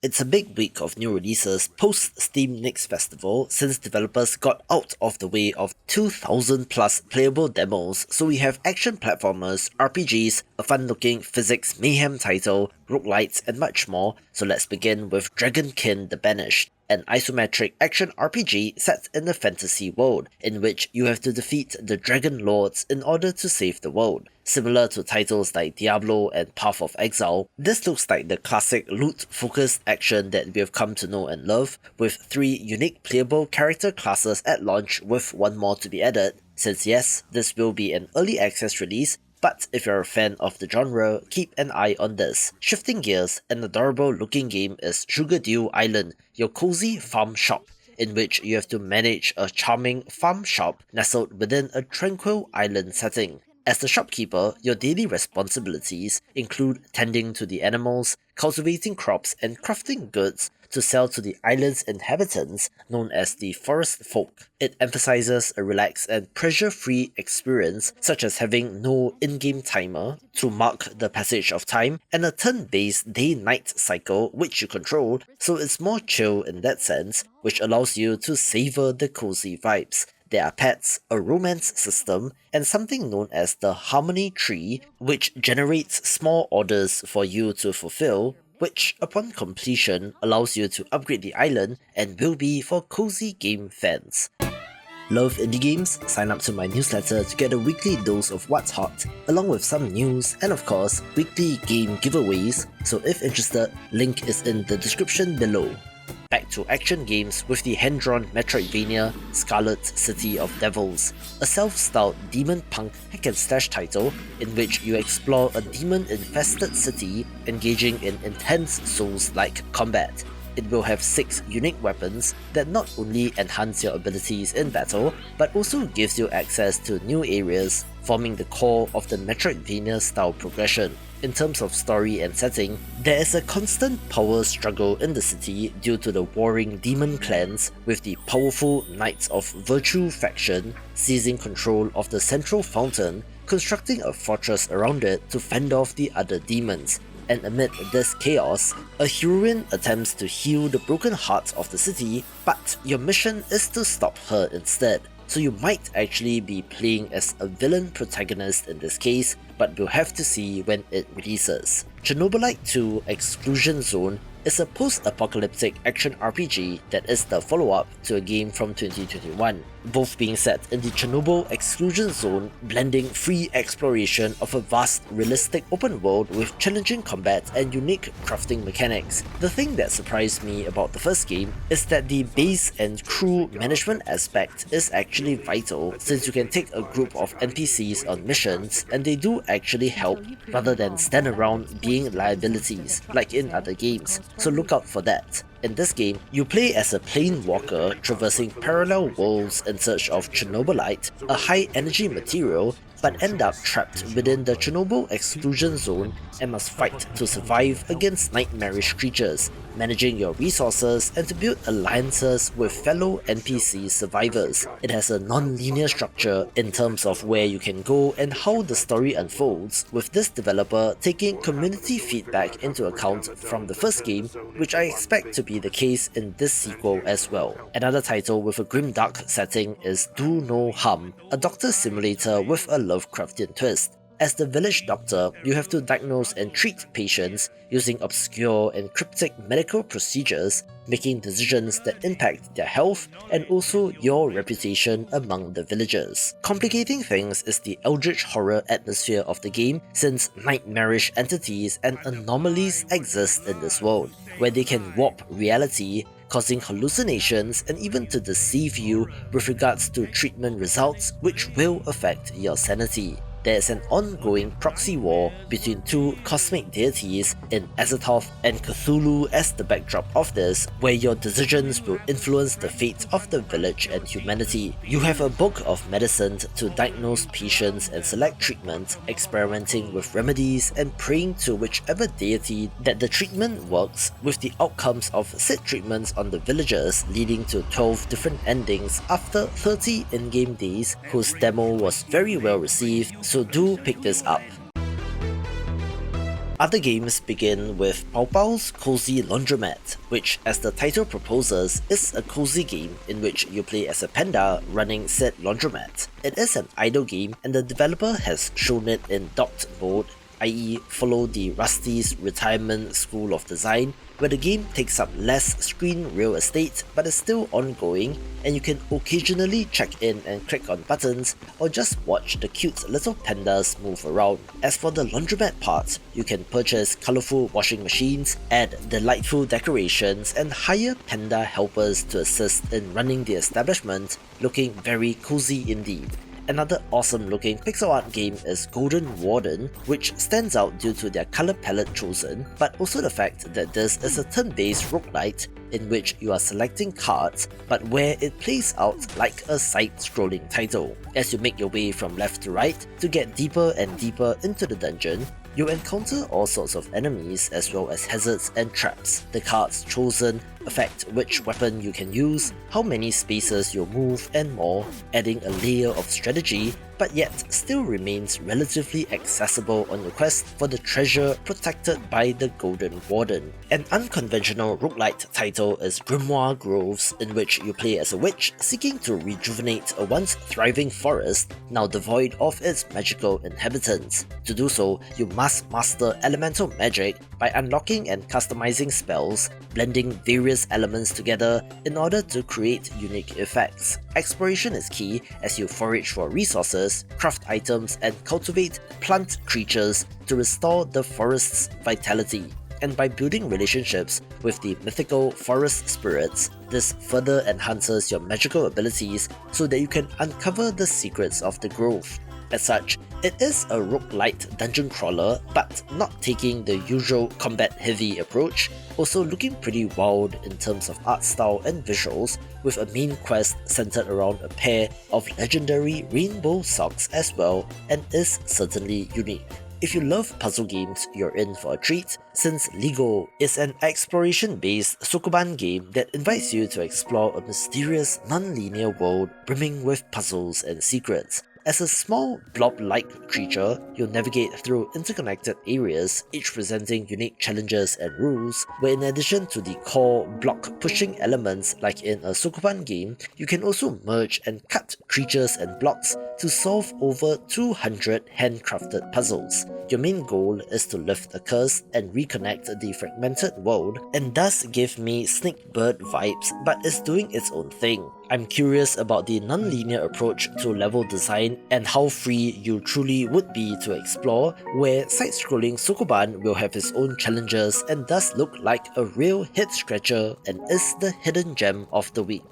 It's a big week of new releases post Steam Next Festival since developers got out of the way of 2,000 plus playable demos, so we have action platformers, RPGs, a fun-looking physics mayhem title, roguelites and much more, so let's begin with Dragonkin the Banished, an isometric action RPG set in a fantasy world, in which you have to defeat the Dragon Lords in order to save the world. Similar to titles like Diablo and Path of Exile, this looks like the classic loot-focused action that we have come to know and love, with 3 unique playable character classes at launch with 1 more to be added, since yes, this will be an early access release, but if you're a fan of the genre, keep an eye on this. Shifting gears, an adorable looking game is Sugardew Island, your cozy farm shop, in which you have to manage a charming farm shop nestled within a tranquil island setting. As the shopkeeper, your daily responsibilities include tending to the animals, cultivating crops and crafting goods to sell to the island's inhabitants, known as the forest folk. It emphasizes a relaxed and pressure-free experience, such as having no in-game timer to mark the passage of time, and a turn-based day-night cycle which you control, so it's more chill in that sense, which allows you to savor the cozy vibes. There are pets, a romance system, and something known as the Harmony Tree, which generates small orders for you to fulfill, which upon completion allows you to upgrade the island and will be for cozy game fans. Love indie games? Sign up to my newsletter to get a weekly dose of what's hot, along with some news and of course, weekly game giveaways, so if interested, link is in the description below. Back to action games with the hand-drawn Metroidvania Scarlet City of Devils, a self-styled demon punk hack-and-slash title in which you explore a demon-infested city engaging in intense Souls-like combat. It will have 6 unique weapons that not only enhance your abilities in battle, but also gives you access to new areas, forming the core of the Metroidvania-style progression. In terms of story and setting, there is a constant power struggle in the city due to the warring demon clans, with the powerful Knights of Virtue faction seizing control of the central fountain, constructing a fortress around it to fend off the other demons. And amid this chaos, a heroine attempts to heal the broken hearts of the city, but your mission is to stop her instead. So you might actually be playing as a villain protagonist in this case, but we'll have to see when it releases. Chernobylite 2 Exclusion Zone is a post-apocalyptic action RPG that is the follow-up to a game from 2021, both being set in the Chernobyl Exclusion Zone, blending free exploration of a vast, realistic open world with challenging combat and unique crafting mechanics. The thing that surprised me about the first game is that the base and crew management aspect is actually vital, since you can take a group of NPCs on missions and they do actually help rather than stand around being liabilities like in other games, so look out for that. In this game, you play as a plane walker traversing parallel worlds in search of Chernobylite, a high-energy material, but end up trapped within the Chernobyl exclusion zone and must fight to survive against nightmarish creatures, managing your resources and to build alliances with fellow NPC survivors. It has a non-linear structure in terms of where you can go and how the story unfolds, with this developer taking community feedback into account from the first game, which I expect to be the case in this sequel as well. Another title with a grimdark setting is Do No Harm, a doctor simulator with a Lovecraftian twist. As the village doctor, you have to diagnose and treat patients using obscure and cryptic medical procedures, making decisions that impact their health and also your reputation among the villagers. Complicating things is the eldritch horror atmosphere of the game, since nightmarish entities and anomalies exist in this world, where they can warp reality, causing hallucinations and even to deceive you with regards to treatment results, which will affect your sanity. There is an ongoing proxy war between 2 cosmic deities in Azathoth and Cthulhu as the backdrop of this, where your decisions will influence the fate of the village and humanity. You have a book of medicine to diagnose patients and select treatment, experimenting with remedies and praying to whichever deity that the treatment works, with the outcomes of said treatments on the villagers leading to 12 different endings after 30 in-game days, whose demo was very well received, so do pick this up. Other games begin with Pao Pao's Cozy Laundromat, which, as the title proposes, is a cozy game in which you play as a panda running said laundromat. It is an idle game and the developer has shown it in docked mode, i.e. follow the Rusty's retirement school of design, where the game takes up less screen real estate but is still ongoing, and you can occasionally check in and click on buttons or just watch the cute little pandas move around. As for the laundromat part, you can purchase colourful washing machines, add delightful decorations, and hire panda helpers to assist in running the establishment, looking very cozy indeed. Another awesome looking pixel art game is Golden Warden, which stands out due to their colour palette chosen, but also the fact that this is a turn-based roguelite in which you are selecting cards, but where it plays out like a side-scrolling title. As you make your way from left to right to get deeper and deeper into the dungeon, you encounter all sorts of enemies as well as hazards and traps. The cards chosen affect which weapon you can use, how many spaces you'll move, and more, adding a layer of strategy, but yet still remains relatively accessible on your quest for the treasure protected by the Golden Warden. An unconventional roguelite title is Grimoire Groves, in which you play as a witch seeking to rejuvenate a once thriving forest, now devoid of its magical inhabitants. To do so, you must master elemental magic by unlocking and customizing spells, blending various elements together in order to create unique effects. Exploration is key as you forage for resources, craft items, and cultivate plant creatures to restore the forest's vitality. And by building relationships with the mythical forest spirits, this further enhances your magical abilities so that you can uncover the secrets of the grove. As such, it is a roguelite dungeon crawler, but not taking the usual combat-heavy approach, also looking pretty wild in terms of art style and visuals, with a main quest centered around a pair of legendary rainbow socks as well, and is certainly unique. If you love puzzle games, you're in for a treat, since Ligo is an exploration-based Suikoden game that invites you to explore a mysterious, non-linear world brimming with puzzles and secrets. As a small blob-like creature, you'll navigate through interconnected areas, each presenting unique challenges and rules, where in addition to the core block-pushing elements like in a Suikoden game, you can also merge and cut creatures and blocks to solve over 200 handcrafted puzzles. Your main goal is to lift a curse and reconnect the fragmented world, and does give me Snake Bird vibes, but is doing its own thing. I'm curious about the non-linear approach to level design and how free you truly would be to explore, where side-scrolling Suikoden will have its own challenges and does look like a real head-scratcher and is the hidden gem of the week.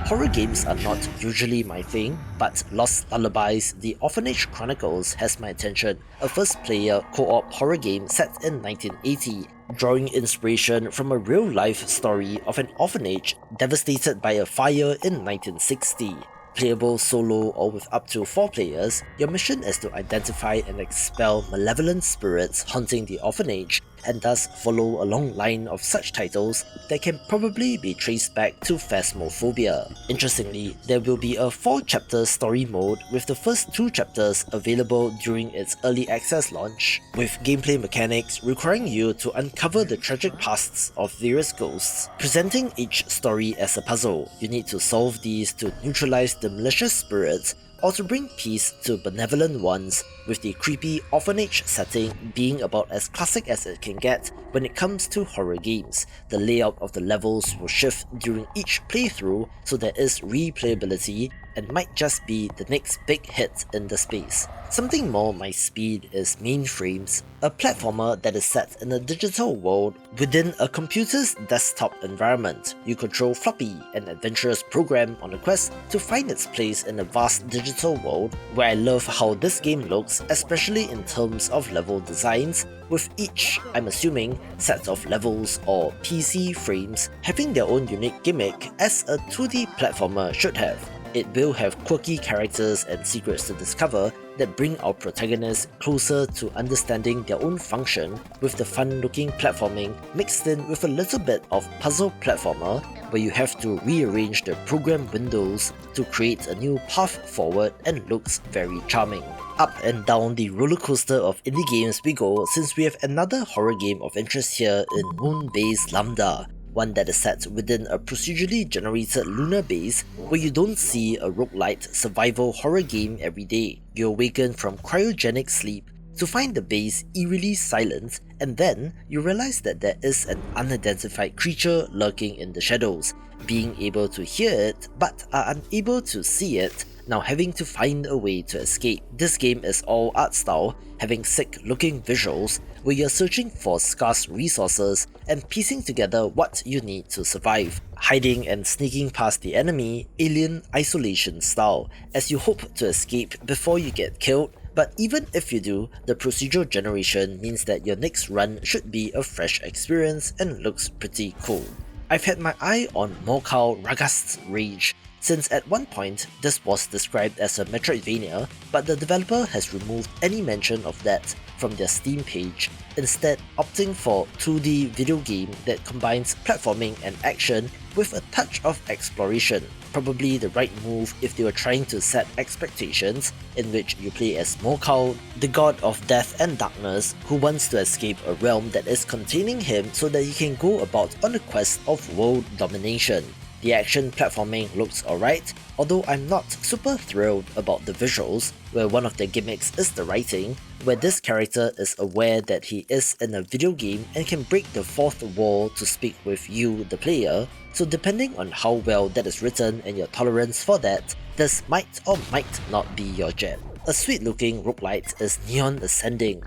Horror games are not usually my thing, but Lost Lullabies, The Orphanage Chronicles has my attention, a first-player co-op horror game set in 1980, drawing inspiration from a real-life story of an orphanage devastated by a fire in 1960. Playable solo or with up to 4 players, your mission is to identify and expel malevolent spirits haunting the orphanage, and thus follow a long line of such titles that can probably be traced back to Phasmophobia. Interestingly, there will be a 4-chapter story mode, with the first 2 chapters available during its early access launch, with gameplay mechanics requiring you to uncover the tragic pasts of various ghosts. Presenting each story as a puzzle, you need to solve these to neutralize the malicious spirits or to bring peace to benevolent ones, with the creepy orphanage setting being about as classic as it can get when it comes to horror games. The layout of the levels will shift during each playthrough, so there is replayability and might just be the next big hit in the space. Something more my speed is MainFrames, a platformer that is set in a digital world within a computer's desktop environment. You control Floppy, an adventurous program on a quest to find its place in a vast digital world, where I love how this game looks, especially in terms of level designs, with each, I'm assuming, set of levels or PC frames having their own unique gimmick, as a 2D platformer should have. It will have quirky characters and secrets to discover, that bring our protagonists closer to understanding their own function, with the fun-looking platforming mixed in with a little bit of puzzle platformer where you have to rearrange the program windows to create a new path forward, and looks very charming. Up and down the rollercoaster of indie games we go, since we have another horror game of interest here in Moonbase Lambda, one that is set within a procedurally generated lunar base where you don't see a roguelite survival horror game every day. You awaken from cryogenic sleep to find the base eerily silent, and then you realize that there is an unidentified creature lurking in the shadows. Being able to hear it but are unable to see it, now having to find a way to escape. This game is all art style, having sick looking visuals where you're searching for scarce resources and piecing together what you need to survive, hiding and sneaking past the enemy, alien isolation style, as you hope to escape before you get killed. But even if you do, the procedural generation means that your next run should be a fresh experience and looks pretty cool. I've had my eye on Morkull Ragast's Rage, since at one point this was described as a Metroidvania, but the developer has removed any mention of that from their Steam page, instead opting for 2D video game that combines platforming and action with a touch of exploration. Probably the right move if they were trying to set expectations, in which you play as Morkull, the god of death and darkness, who wants to escape a realm that is containing him so that he can go about on a quest of world domination. The action platforming looks alright, although I'm not super thrilled about the visuals, where one of the gimmicks is the writing, where this character is aware that he is in a video game and can break the fourth wall to speak with you, the player, so depending on how well that is written and your tolerance for that, this might or might not be your jam. A sweet looking roguelite is Neon Ascending,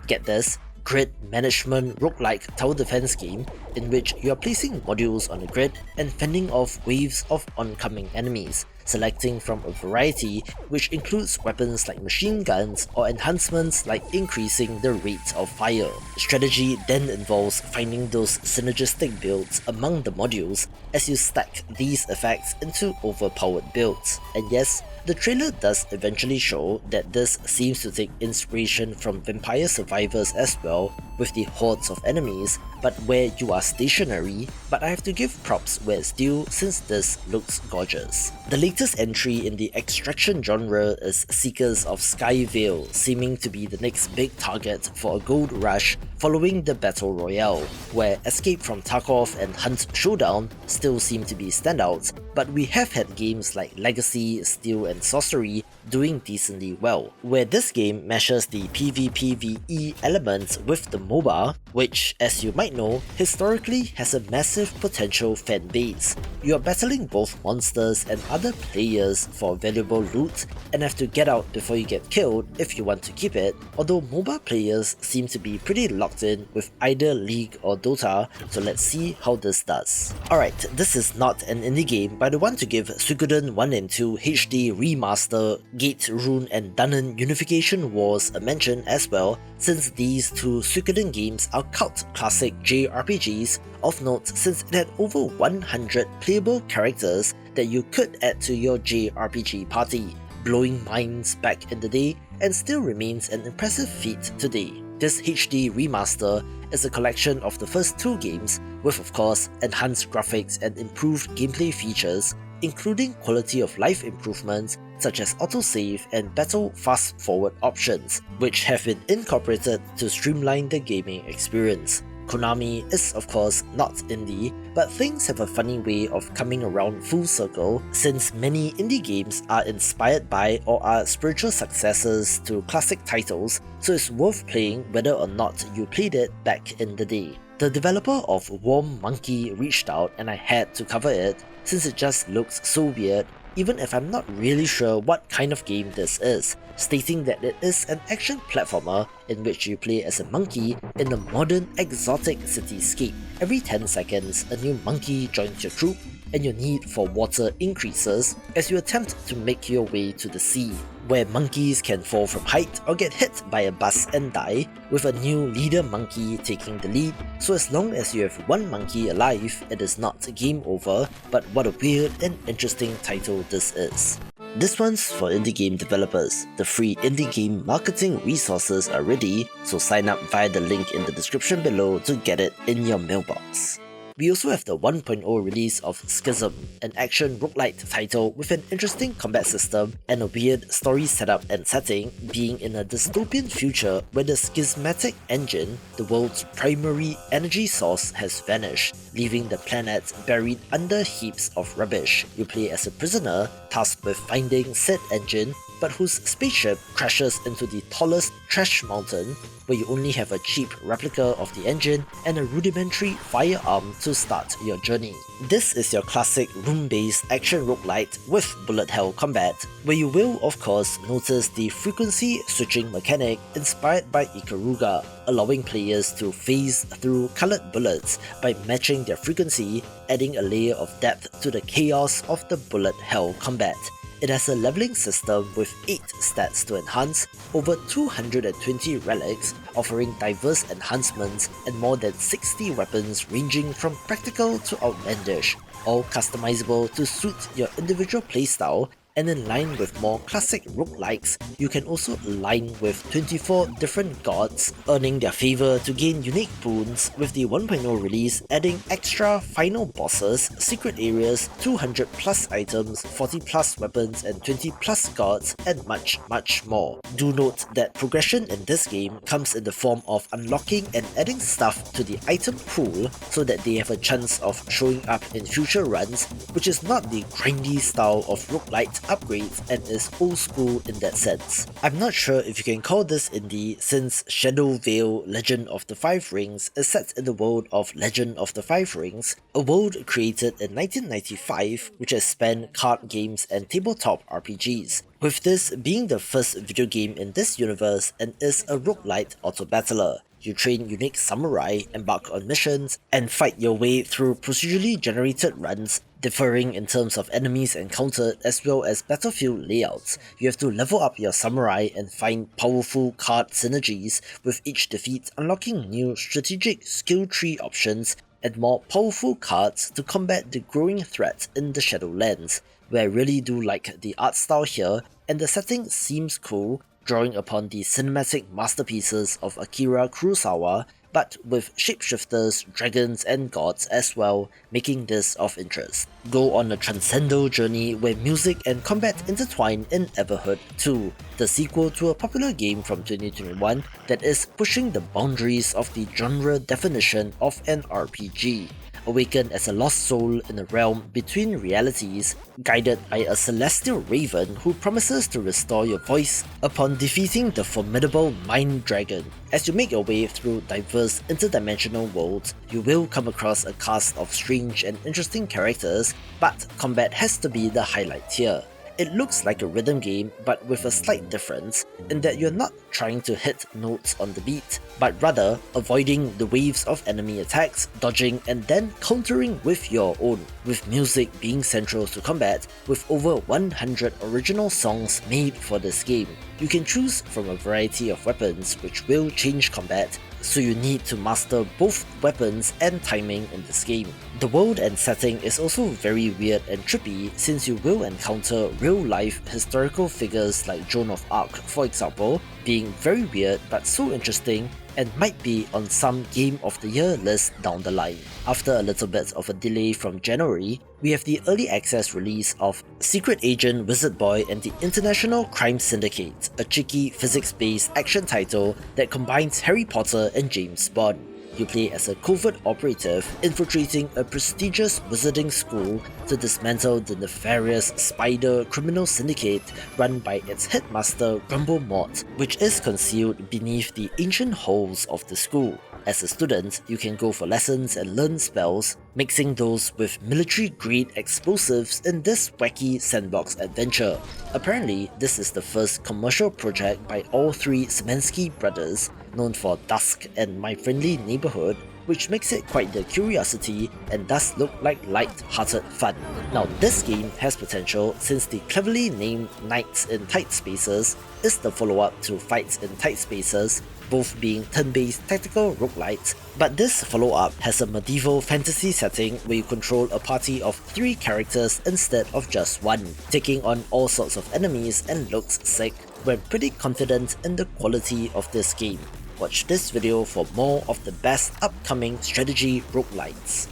get this, grid management roguelike tower defense game in which you are placing modules on a grid and fending off waves of oncoming enemies, selecting from a variety which includes weapons like machine guns or enhancements like increasing the rate of fire. Strategy then involves finding those synergistic builds among the modules as you stack these effects into overpowered builds. And yes, the trailer does eventually show that this seems to take inspiration from Vampire Survivors as well, with the hordes of enemies, but where you are stationary, but I have to give props where it's due since this looks gorgeous. The latest entry in the extraction genre is Seekers of Skyveil, seeming to be the next big target for a gold rush following the Battle Royale, where Escape from Tarkov and Hunt Showdown still seem to be standouts, but we have had games like Legacy, Steel and Sorcery doing decently well, where this game meshes the PvPvE elements with the MOBA, which, as you might know, historically has a massive potential fan base. You are battling both monsters and other players for valuable loot and have to get out before you get killed if you want to keep it, although MOBA players seem to be pretty locked in with either League or Dota, so let's see how this does. Alright, this is not an indie game, but I want to give Suikoden 1 and 2 HD Remaster, Gate, Rune and Dunnan Unification Wars a mention as well, since these two Suikoden games are cult classic JRPGs of note, since it had over 100 playable characters that you could add to your JRPG party, blowing minds back in the day and still remains an impressive feat today. This HD remaster is a collection of the first two games with, of course, enhanced graphics and improved gameplay features, including quality of life improvements such as autosave and battle fast forward options, which have been incorporated to streamline the gaming experience. Konami is of course not indie, but things have a funny way of coming around full circle, since many indie games are inspired by or are spiritual successors to classic titles, so it's worth playing whether or not you played it back in the day. The developer of Warm Monkey reached out and I had to cover it, since it just looks so weird, even if I'm not really sure what kind of game this is, stating that it is an action platformer in which you play as a monkey in a modern exotic cityscape. Every 10 seconds, a new monkey joins your troop and your need for water increases as you attempt to make your way to the sea, where monkeys can fall from height or get hit by a bus and die, with a new leader monkey taking the lead, so as long as you have one monkey alive, it is not game over, but what a weird and interesting title this is. This one's for indie game developers. The free indie game marketing resources are ready, so sign up via the link in the description below to get it in your mailbox. We also have the 1.0 release of Schism, an action roguelite title with an interesting combat system and a weird story setup and setting, being in a dystopian future where the schismatic engine, the world's primary energy source, has vanished, leaving the planet buried under heaps of rubbish. You play as a prisoner tasked with finding said engine, but whose spaceship crashes into the tallest trash mountain, where you only have a cheap replica of the engine and a rudimentary firearm to start your journey. This is your classic room-based action roguelite with bullet hell combat, where you will of course notice the frequency switching mechanic inspired by Ikaruga, allowing players to phase through colored bullets by matching their frequency, adding a layer of depth to the chaos of the bullet hell combat. It has a leveling system with 8 stats to enhance, over 220 relics, offering diverse enhancements, and more than 60 weapons ranging from practical to outlandish, all customizable to suit your individual playstyle. And in line with more classic roguelikes, you can also align with 24 different gods, earning their favour to gain unique boons, with the 1.0 release adding extra final bosses, secret areas, 200 plus items, 40 plus weapons and 20 plus gods, and much more. Do note that progression in this game comes in the form of unlocking and adding stuff to the item pool so that they have a chance of showing up in future runs, which is not the grindy style of roguelite upgrades and is old school in that sense. I'm not sure if you can call this indie, since Skyveil Legend of the Five Rings is set in the world of Legend of the Five Rings, a world created in 1995 which has spanned card games and tabletop RPGs, with this being the first video game in this universe and is a roguelite auto-battler. You train unique samurai, embark on missions, and fight your way through procedurally generated runs, differing in terms of enemies encountered as well as battlefield layouts. You have to level up your samurai and find powerful card synergies, with each defeat unlocking new strategic skill tree options and more powerful cards to combat the growing threat in the Shadowlands, where I really do like the art style here, and the setting seems cool, drawing upon the cinematic masterpieces of Akira Kurosawa, but with shapeshifters, dragons and gods as well, making this of interest. Go on a transcendental journey where music and combat intertwine in Everhood 2, the sequel to a popular game from 2021 that is pushing the boundaries of the genre definition of an RPG. Awaken as a lost soul in a realm between realities, guided by a celestial raven who promises to restore your voice upon defeating the formidable Mind Dragon. As you make your way through diverse interdimensional worlds, you will come across a cast of strange and interesting characters, but combat has to be the highlight here. It looks like a rhythm game, but with a slight difference, in that you're not trying to hit notes on the beat, but rather avoiding the waves of enemy attacks, dodging and then countering with your own, with music being central to combat, with over 100 original songs made for this game. You can choose from a variety of weapons which will change combat, so you need to master both weapons and timing in this game. The world and setting is also very weird and trippy, since you will encounter real-life historical figures like Joan of Arc, for example, being very weird but so interesting, and might be on some Game of the Year list down the line. After a little bit of a delay from January, we have the early access release of Secret Agent Wizard Boy and the International Crime Syndicate, a cheeky physics-based action title that combines Harry Potter and James Bond. You play as a covert operative infiltrating a prestigious wizarding school to dismantle the nefarious spider criminal syndicate run by its headmaster Grumble Mort, which is concealed beneath the ancient halls of the school. As a student, you can go for lessons and learn spells, mixing those with military-grade explosives in this wacky sandbox adventure. Apparently, this is the first commercial project by all three Semensky brothers, known for Dusk and My Friendly Neighborhood, which makes it quite the curiosity and does look like light-hearted fun. Now this game has potential since the cleverly named Knights in Tight Spaces is the follow-up to Fights in Tight Spaces, both being turn-based tactical roguelites, but this follow-up has a medieval fantasy setting where you control a party of 3 characters instead of just 1, taking on all sorts of enemies and looks sick. We're pretty confident in the quality of this game. Watch this video for more of the best upcoming strategy roguelites.